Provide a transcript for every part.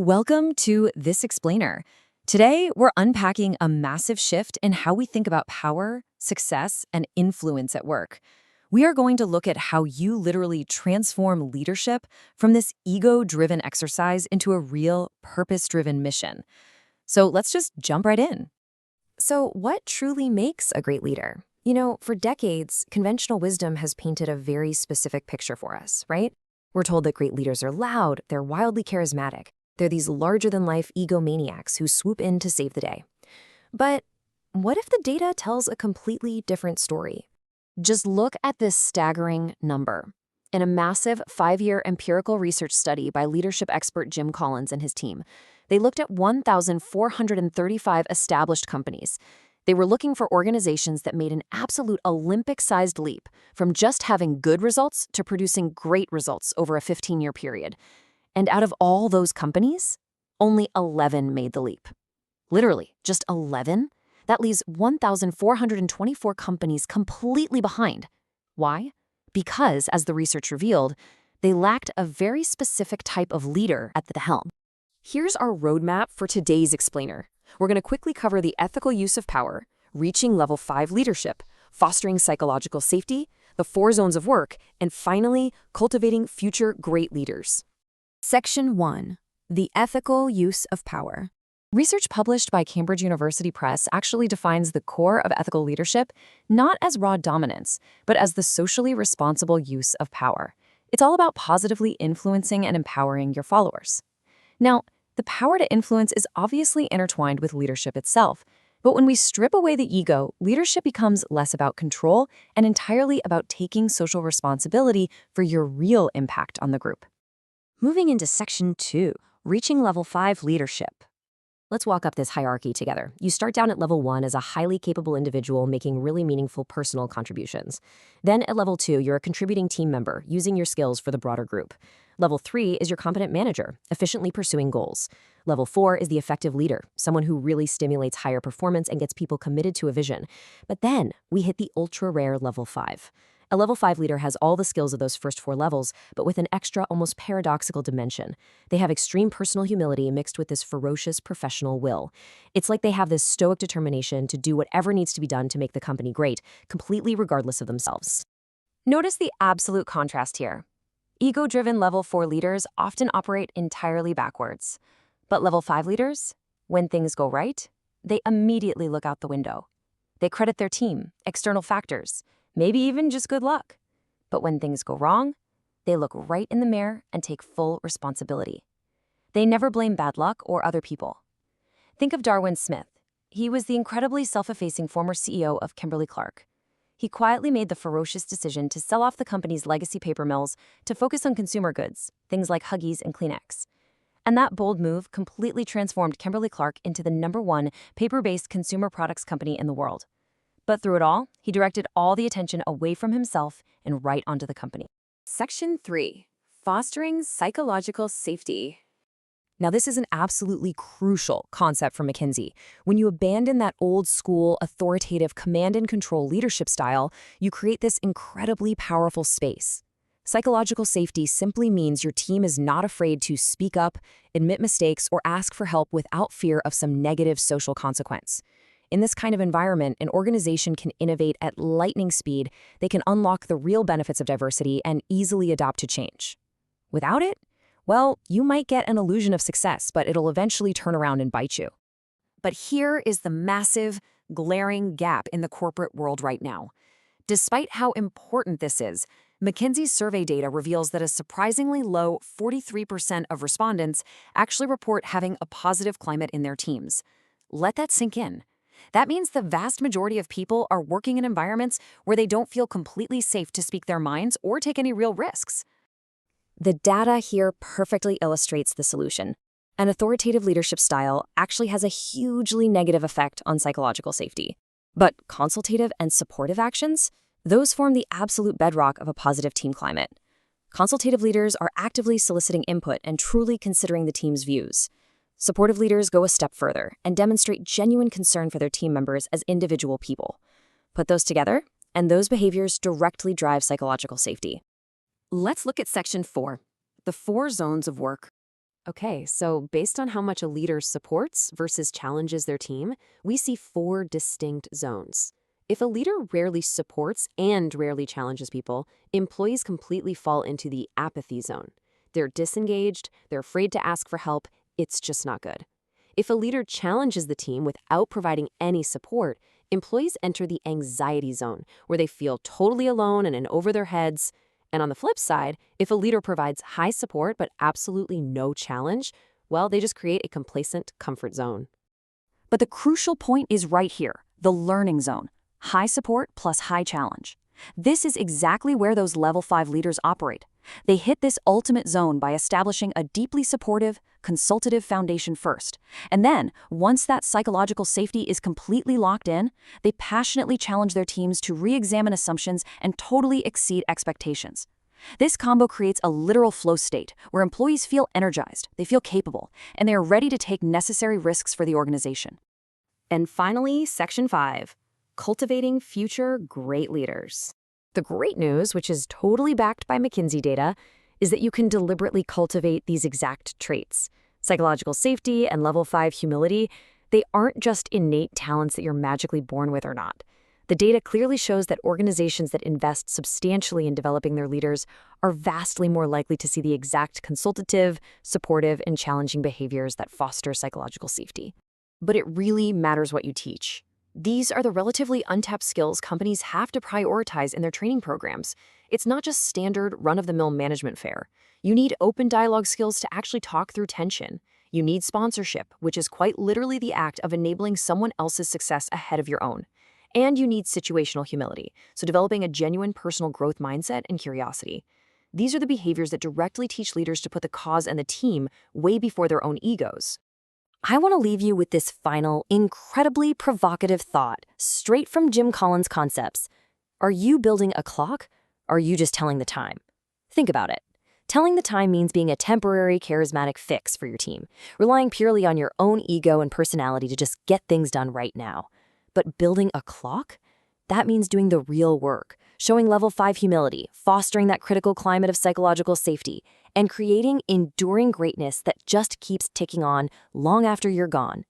Welcome to This Explainer. Today, we're unpacking a massive shift in how we think about power, success, and influence at work. We are going to look at how you literally transform leadership from this ego-driven exercise into a real, purpose-driven mission. So let's just jump right in. So, what truly makes a great leader? For decades, conventional wisdom has painted a very specific picture for us, right? We're told that great leaders are loud, they're wildly charismatic. They're these larger-than-life egomaniacs who swoop in to save the day. But what if the data tells a completely different story? Just look at this staggering number. In a massive 5-year empirical research study by leadership expert Jim Collins and his team, they looked at 1,435 established companies. They were looking for organizations that made an absolute Olympic-sized leap from just having good results to producing great results over a 15-year period. And out of all those companies, only 11 made the leap. Literally, just 11? That leaves 1,424 companies completely behind. Why? Because, as the research revealed, they lacked a very specific type of leader at the helm. Here's our roadmap for today's explainer. We're going to quickly cover the ethical use of power, reaching level 5 leadership, fostering psychological safety, the 4 zones of work, and finally, cultivating future great leaders. Section 1. The ethical use of power. Research published by Cambridge University Press actually defines the core of ethical leadership not as raw dominance, but as the socially responsible use of power. It's all about positively influencing and empowering your followers. Now, the power to influence is obviously intertwined with leadership itself, but when we strip away the ego, leadership becomes less about control and entirely about taking social responsibility for your real impact on the group. Moving into Section 2, reaching level 5 leadership. Let's walk up this hierarchy together. You start down at level 1 as a highly capable individual making really meaningful personal contributions. Then at level 2, you're a contributing team member, using your skills for the broader group. Level 3 is your competent manager, efficiently pursuing goals. Level 4 is the effective leader, someone who really stimulates higher performance and gets people committed to a vision. But then we hit the ultra-rare level 5. A level 5 leader has all the skills of those first 4 levels, but with an extra, almost paradoxical dimension. They have extreme personal humility mixed with this ferocious professional will. It's like they have this stoic determination to do whatever needs to be done to make the company great, completely regardless of themselves. Notice the absolute contrast here. Ego-driven level 4 leaders often operate entirely backwards. But level 5 leaders, when things go right, they immediately look out the window. They credit their team, external factors, maybe even just good luck. But when things go wrong, they look right in the mirror and take full responsibility. They never blame bad luck or other people. Think of Darwin Smith. He was the incredibly self-effacing former CEO of Kimberly-Clark. He quietly made the ferocious decision to sell off the company's legacy paper mills to focus on consumer goods, things like Huggies and Kleenex. And that bold move completely transformed Kimberly-Clark into the #1 paper-based consumer products company in the world. But through it all, he directed all the attention away from himself and right onto the company. Section 3. Fostering psychological safety. Now, this is an absolutely crucial concept for McKinsey. When you abandon that old-school, authoritative command-and-control leadership style, you create this incredibly powerful space. Psychological safety simply means your team is not afraid to speak up, admit mistakes, or ask for help without fear of some negative social consequence. In this kind of environment, an organization can innovate at lightning speed. They can unlock the real benefits of diversity and easily adapt to change. Without it, well, you might get an illusion of success, but it'll eventually turn around and bite you. But here is the massive, glaring gap in the corporate world right now. Despite how important this is, McKinsey's survey data reveals that a surprisingly low 43% of respondents actually report having a positive climate in their teams. Let that sink in. That means the vast majority of people are working in environments where they don't feel completely safe to speak their minds or take any real risks. The data here perfectly illustrates the solution. An authoritative leadership style actually has a hugely negative effect on psychological safety. But consultative and supportive actions, those form the absolute bedrock of a positive team climate. Consultative leaders are actively soliciting input and truly considering the team's views. Supportive leaders go a step further and demonstrate genuine concern for their team members as individual people. Put those together, and those behaviors directly drive psychological safety. Let's look at Section 4, the 4 zones of work. Okay, so based on how much a leader supports versus challenges their team, we see four distinct zones. If a leader rarely supports and rarely challenges people, employees completely fall into the apathy zone. They're disengaged, they're afraid to ask for help, it's just not good. If a leader challenges the team without providing any support, employees enter the anxiety zone, where they feel totally alone and in over their heads. And on the flip side, if a leader provides high support but absolutely no challenge, well, they just create a complacent comfort zone. But the crucial point is right here, the learning zone. High support plus high challenge. This is exactly where those level 5 leaders operate. They hit this ultimate zone by establishing a deeply supportive, consultative foundation first. And then, once that psychological safety is completely locked in, they passionately challenge their teams to re-examine assumptions and totally exceed expectations. This combo creates a literal flow state where employees feel energized, they feel capable, and they are ready to take necessary risks for the organization. And finally, Section 5, cultivating future great leaders. The great news, which is totally backed by McKinsey data, is that you can deliberately cultivate these exact traits. Psychological safety and level 5 humility, they aren't just innate talents that you're magically born with or not. The data clearly shows that organizations that invest substantially in developing their leaders are vastly more likely to see the exact consultative, supportive, and challenging behaviors that foster psychological safety. But it really matters what you teach. These are the relatively untapped skills companies have to prioritize in their training programs. It's not just standard run-of-the-mill management fare. You need open dialogue skills to actually talk through tension. You need sponsorship, which is quite literally the act of enabling someone else's success ahead of your own. And you need situational humility, so developing a genuine personal growth mindset and curiosity. These are the behaviors that directly teach leaders to put the cause and the team way before their own egos. I want to leave you with this final, incredibly provocative thought, straight from Jim Collins' concepts. Are you building a clock? Or are you just telling the time? Think about it. Telling the time means being a temporary, charismatic fix for your team, relying purely on your own ego and personality to just get things done right now. But building a clock? That means doing the real work, showing level 5 humility, fostering that critical climate of psychological safety, and creating enduring greatness that just keeps ticking on long after you're gone.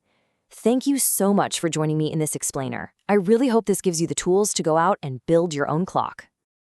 Thank you so much for joining me in this explainer. I really hope this gives you the tools to go out and build your own clock.